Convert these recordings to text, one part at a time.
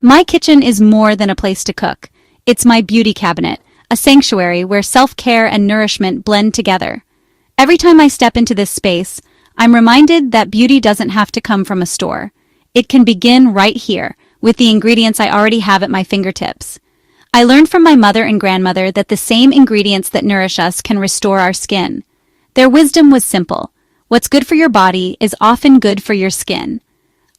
My kitchen is more than a place to cook. It's my beauty cabinet, a sanctuary where self-care and nourishment blend together. Every time I step into this space, I'm reminded that beauty doesn't have to come from a store. It can begin right here, with the ingredients I already have at my fingertips. I learned from my mother and grandmother that the same ingredients that nourish us can restore our skin. Their wisdom was simple. What's good for your body is often good for your skin.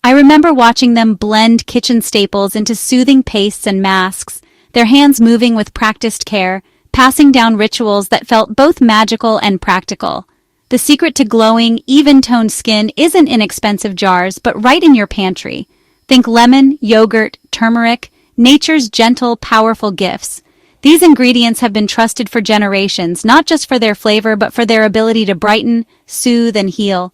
I remember watching them blend kitchen staples into soothing pastes and masks, their hands moving with practiced care, passing down rituals that felt both magical and practical. The secret to glowing, even-toned skin isn't in expensive jars, but right in your pantry. Think lemon, yogurt, turmeric, nature's gentle, powerful gifts. These ingredients have been trusted for generations, not just for their flavor, but for their ability to brighten, soothe, and heal.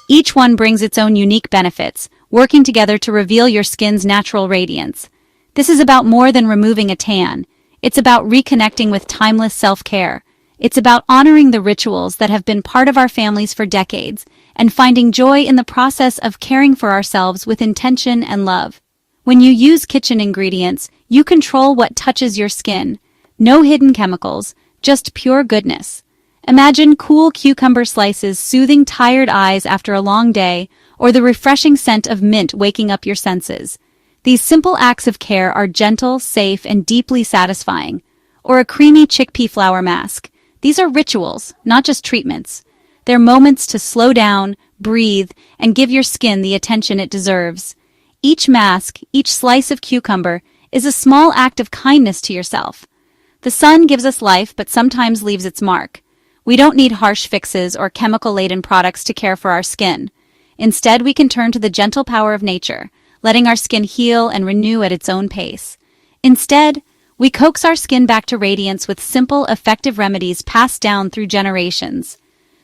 Each one brings its own unique benefits, working together to reveal your skin's natural radiance. This is about more than removing a tan. It's about reconnecting with timeless self-care. It's about honoring the rituals that have been part of our families for decades and finding joy in the process of caring for ourselves with intention and love. When you use kitchen ingredients, you control what touches your skin. No hidden chemicals, just pure goodness. Imagine cool cucumber slices soothing tired eyes after a long day, or the refreshing scent of mint waking up your senses. These simple acts of care are gentle, safe, and deeply satisfying. Or a creamy chickpea flour mask. These are rituals, not just treatments. They're moments to slow down, breathe, and give your skin the attention it deserves. Each mask, each slice of cucumber, is a small act of kindness to yourself. The sun gives us life, but sometimes leaves its mark. We don't need harsh fixes or chemical-laden products to care for our skin. Instead, we can turn to the gentle power of nature, letting our skin heal and renew at its own pace. Instead, we coax our skin back to radiance with simple, effective remedies passed down through generations.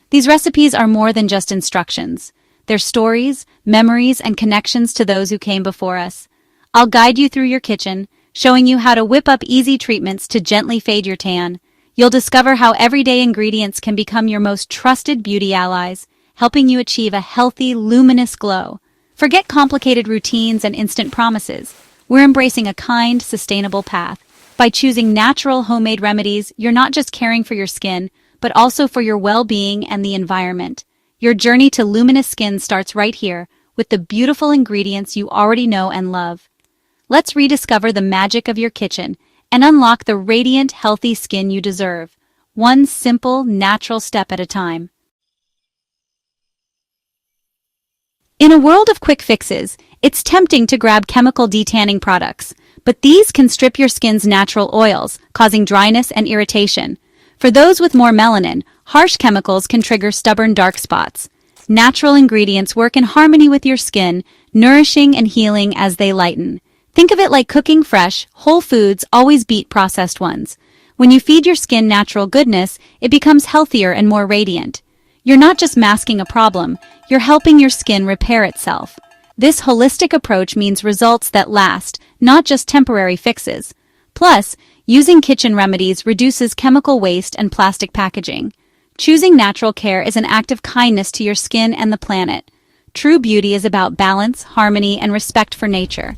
These recipes are more than just instructions. They're stories, memories, and connections to those who came before us. I'll guide you through your kitchen, showing you how to whip up easy treatments to gently fade your tan. You'll discover how everyday ingredients can become your most trusted beauty allies, helping you achieve a healthy, luminous glow. Forget complicated routines and instant promises. We're embracing a kind, sustainable path. By choosing natural, homemade remedies, you're not just caring for your skin, but also for your well-being and the environment. Your journey to luminous skin starts right here, with the beautiful ingredients you already know and love. Let's rediscover the magic of your kitchen and unlock the radiant, healthy skin you deserve, one simple, natural step at a time. In a world of quick fixes, it's tempting to grab chemical detanning products, but these can strip your skin's natural oils, causing dryness and irritation. For those with more melanin, harsh chemicals can trigger stubborn dark spots. Natural ingredients work in harmony with your skin, nourishing and healing as they lighten. Think of it like cooking fresh, whole foods always beat processed ones. When you feed your skin natural goodness, it becomes healthier and more radiant. You're not just masking a problem, you're helping your skin repair itself. This holistic approach means results that last, not just temporary fixes. Plus, using kitchen remedies reduces chemical waste and plastic packaging. Choosing natural care is an act of kindness to your skin and the planet. True beauty is about balance, harmony, and respect for nature.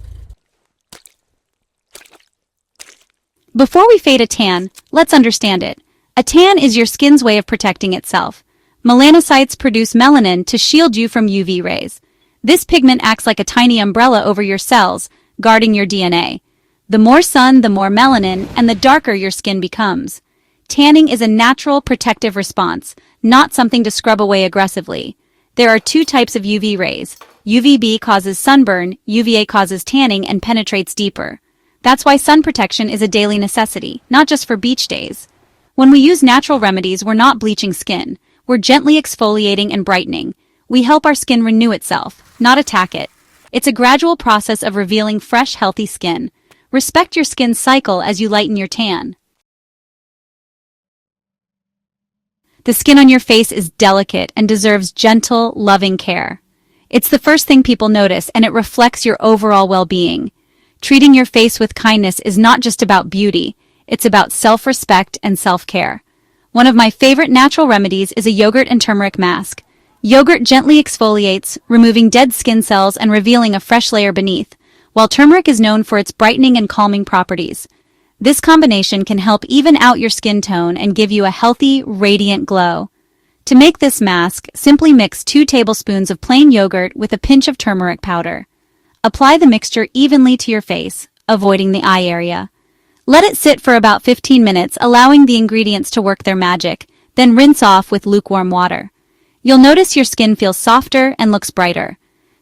Before we fade a tan, let's understand it. A tan is your skin's way of protecting itself. Melanocytes produce melanin to shield you from UV rays. This pigment acts like a tiny umbrella over your cells, guarding your DNA. The more sun, the more melanin, and the darker your skin becomes. Tanning is a natural protective response, not something to scrub away aggressively. There are two types of UV rays. UVB causes sunburn, UVA causes tanning and penetrates deeper. That's why sun protection is a daily necessity, not just for beach days. When we use natural remedies, we're not bleaching skin. We're gently exfoliating and brightening. We help our skin renew itself, not attack it. It's a gradual process of revealing fresh, healthy skin. Respect your skin's cycle as you lighten your tan. The skin on your face is delicate and deserves gentle, loving care. It's the first thing people notice, and it reflects your overall well-being. Treating your face with kindness is not just about beauty, it's about self-respect and self-care. One of my favorite natural remedies is a yogurt and turmeric mask. Yogurt gently exfoliates, removing dead skin cells and revealing a fresh layer beneath, while turmeric is known for its brightening and calming properties. This combination can help even out your skin tone and give you a healthy, radiant glow. To make this mask, simply mix 2 tablespoons of plain yogurt with a pinch of turmeric powder. Apply the mixture evenly to your face, avoiding the eye area. Let it sit for about 15 minutes, allowing the ingredients to work their magic, then rinse off with lukewarm water. You'll notice your skin feels softer and looks brighter.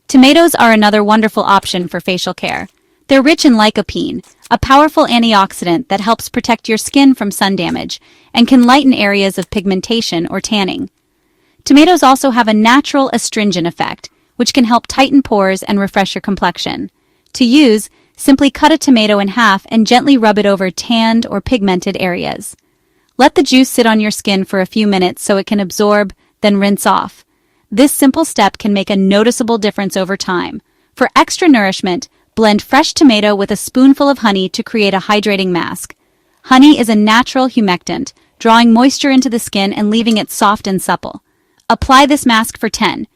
Tomatoes are another wonderful option for facial care. They're rich in lycopene, a powerful antioxidant that helps protect your skin from sun damage and can lighten areas of pigmentation or tanning. Tomatoes also have a natural astringent effect, which can help tighten pores and refresh your complexion. To use, simply cut a tomato in half and gently rub it over tanned or pigmented areas. Let the juice sit on your skin for a few minutes so it can absorb, then rinse off. This simple step can make a noticeable difference over time. For extra nourishment, blend fresh tomato with a spoonful of honey to create a hydrating mask. Honey is a natural humectant, drawing moisture into the skin and leaving it soft and supple. Apply this mask for 10-15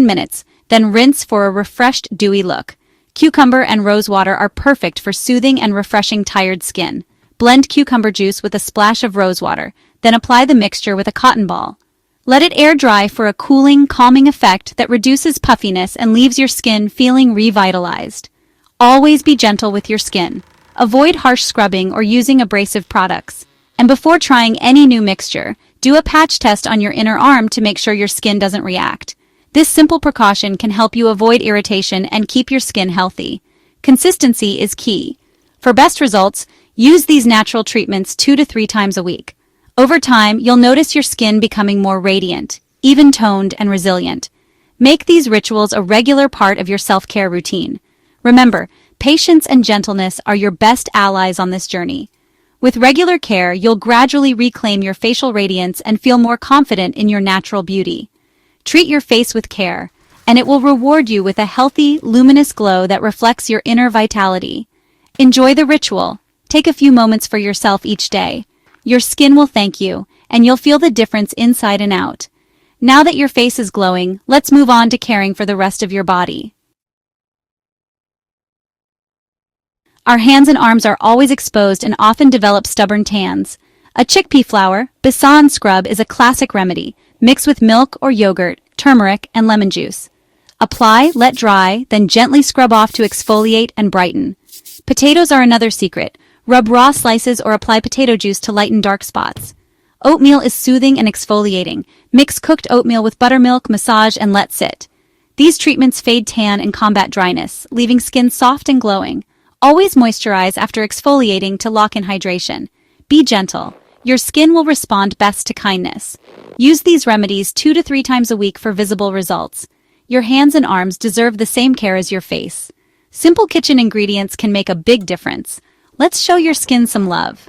minutes, then rinse for a refreshed, dewy look. Cucumber and rose water are perfect for soothing and refreshing tired skin. Blend cucumber juice with a splash of rose water, then apply the mixture with a cotton ball. Let it air dry for a cooling, calming effect that reduces puffiness and leaves your skin feeling revitalized. Always be gentle with your skin. Avoid harsh scrubbing or using abrasive products. And before trying any new mixture, do a patch test on your inner arm to make sure your skin doesn't react. This simple precaution can help you avoid irritation and keep your skin healthy. Consistency is key. For best results, use these natural treatments 2 to 3 times a week. Over time, you'll notice your skin becoming more radiant, even-toned, and resilient. Make these rituals a regular part of your self-care routine. Remember, patience and gentleness are your best allies on this journey. With regular care, you'll gradually reclaim your facial radiance and feel more confident in your natural beauty. Treat your face with care, and it will reward you with a healthy, luminous glow that reflects your inner vitality. Enjoy the ritual. Take a few moments for yourself each day. Your skin will thank you, and you'll feel the difference inside and out. Now that your face is glowing, let's move on to caring for the rest of your body. Our hands and arms are always exposed and often develop stubborn tans. A chickpea flour, Besan scrub is a classic remedy. Mix with milk or yogurt, turmeric, and lemon juice. Apply, let dry, then gently scrub off to exfoliate and brighten. Potatoes are another secret. Rub raw slices or apply potato juice to lighten dark spots. Oatmeal is soothing and exfoliating. Mix cooked oatmeal with buttermilk, massage, and let sit. These treatments fade tan and combat dryness, leaving skin soft and glowing. Always moisturize after exfoliating to lock in hydration. Be gentle. Your skin will respond best to kindness. Use these remedies 2 to 3 times a week for visible results. Your hands and arms deserve the same care as your face. Simple kitchen ingredients can make a big difference. Let's show your skin some love.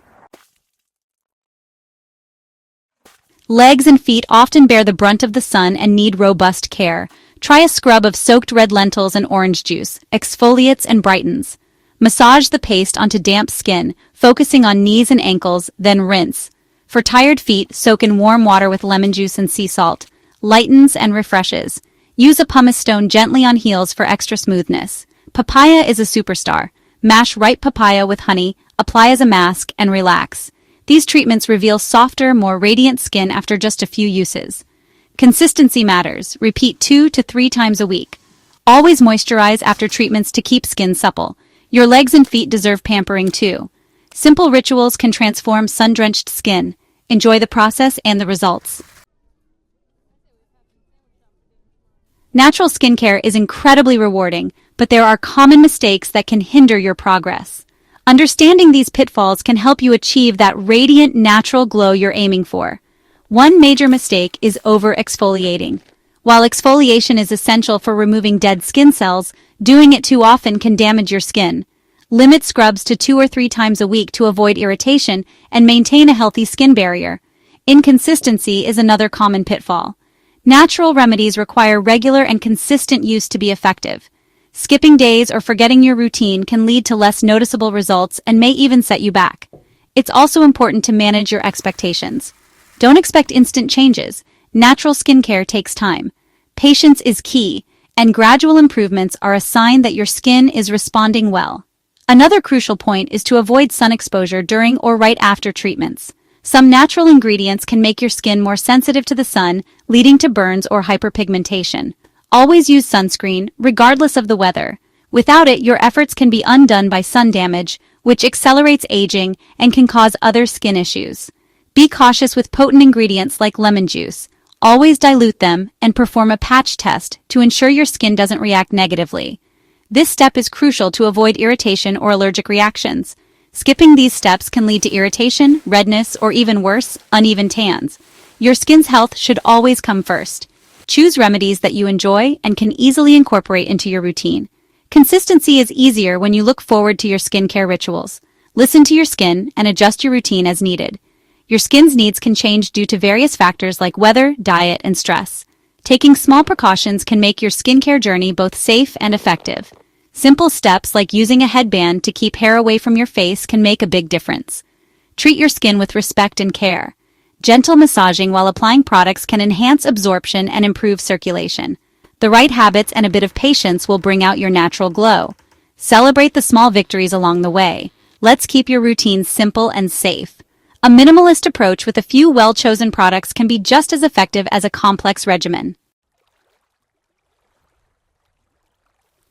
Legs and feet often bear the brunt of the sun and need robust care. Try a scrub of soaked red lentils and orange juice, exfoliates and brightens. Massage the paste onto damp skin, focusing on knees and ankles, then rinse. For tired feet, soak in warm water with lemon juice and sea salt. Lightens and refreshes. Use a pumice stone gently on heels for extra smoothness. Papaya is a superstar. Mash ripe papaya with honey, apply as a mask, and relax. These treatments reveal softer, more radiant skin after just a few uses. Consistency matters. Repeat 2 to 3 times a week. Always moisturize after treatments to keep skin supple. Your legs and feet deserve pampering too. Simple rituals can transform sun-drenched skin. Enjoy the process and the results. Natural skincare is incredibly rewarding, but there are common mistakes that can hinder your progress. Understanding these pitfalls can help you achieve that radiant, natural glow you're aiming for. One major mistake is over-exfoliating. While exfoliation is essential for removing dead skin cells, doing it too often can damage your skin. Limit scrubs to 2 or 3 times a week to avoid irritation and maintain a healthy skin barrier. Inconsistency is another common pitfall. Natural remedies require regular and consistent use to be effective. Skipping days or forgetting your routine can lead to less noticeable results and may even set you back. It's also important to manage your expectations. Don't expect instant changes. Natural skincare takes time. Patience is key, and gradual improvements are a sign that your skin is responding well. Another crucial point is to avoid sun exposure during or right after treatments. Some natural ingredients can make your skin more sensitive to the sun, leading to burns or hyperpigmentation. Always use sunscreen, regardless of the weather. Without it, your efforts can be undone by sun damage, which accelerates aging and can cause other skin issues. Be cautious with potent ingredients like lemon juice. Always dilute them and perform a patch test to ensure your skin doesn't react negatively. This step is crucial to avoid irritation or allergic reactions. Skipping these steps can lead to irritation, redness, or even worse, uneven tans. Your skin's health should always come first. Choose remedies that you enjoy and can easily incorporate into your routine. Consistency is easier when you look forward to your skincare rituals. Listen to your skin and adjust your routine as needed. Your skin's needs can change due to various factors like weather, diet, and stress. Taking small precautions can make your skincare journey both safe and effective. Simple steps like using a headband to keep hair away from your face can make a big difference. Treat your skin with respect and care. Gentle massaging while applying products can enhance absorption and improve circulation. The right habits and a bit of patience will bring out your natural glow. Celebrate the small victories along the way. Let's keep your routine simple and safe. A minimalist approach with a few well-chosen products can be just as effective as a complex regimen.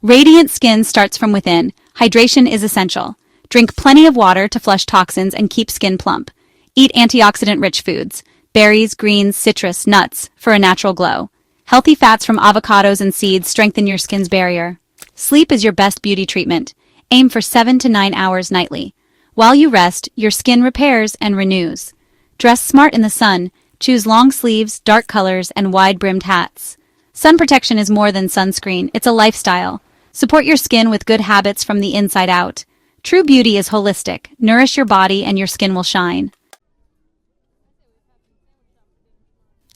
Radiant skin starts from within. Hydration is essential. Drink plenty of water to flush toxins and keep skin plump. Eat antioxidant-rich foods, berries, greens, citrus, nuts, for a natural glow. Healthy fats from avocados and seeds strengthen your skin's barrier. Sleep is your best beauty treatment. Aim for 7 to 9 hours nightly. While you rest, your skin repairs and renews. Dress smart in the sun. Choose long sleeves, dark colors, and wide-brimmed hats. Sun protection is more than sunscreen, it's a lifestyle. Support your skin with good habits from the inside out. True beauty is holistic. Nourish your body and your skin will shine.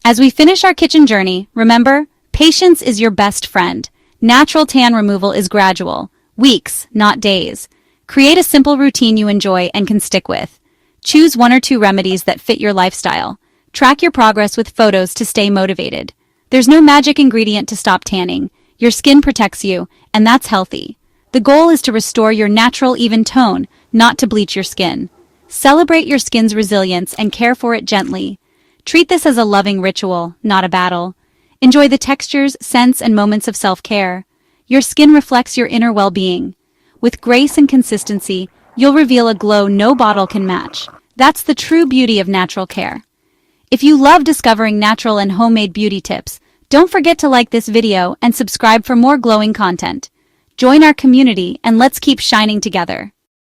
As we finish our kitchen journey, remember, patience is your best friend. Natural tan removal is gradual. Weeks, not days. Create a simple routine you enjoy and can stick with. Choose 1 or 2 remedies that fit your lifestyle. Track your progress with photos to stay motivated. There's no magic ingredient to stop tanning. Your skin protects you, and that's healthy. The goal is to restore your natural even tone, not to bleach your skin. Celebrate your skin's resilience and care for it gently. Treat this as a loving ritual, not a battle. Enjoy the textures, scents, and moments of self-care. Your skin reflects your inner well-being. With grace and consistency, you'll reveal a glow no bottle can match. That's the true beauty of natural care. If you love discovering natural and homemade beauty tips, don't forget to like this video and subscribe for more glowing content. Join our community and let's keep shining together.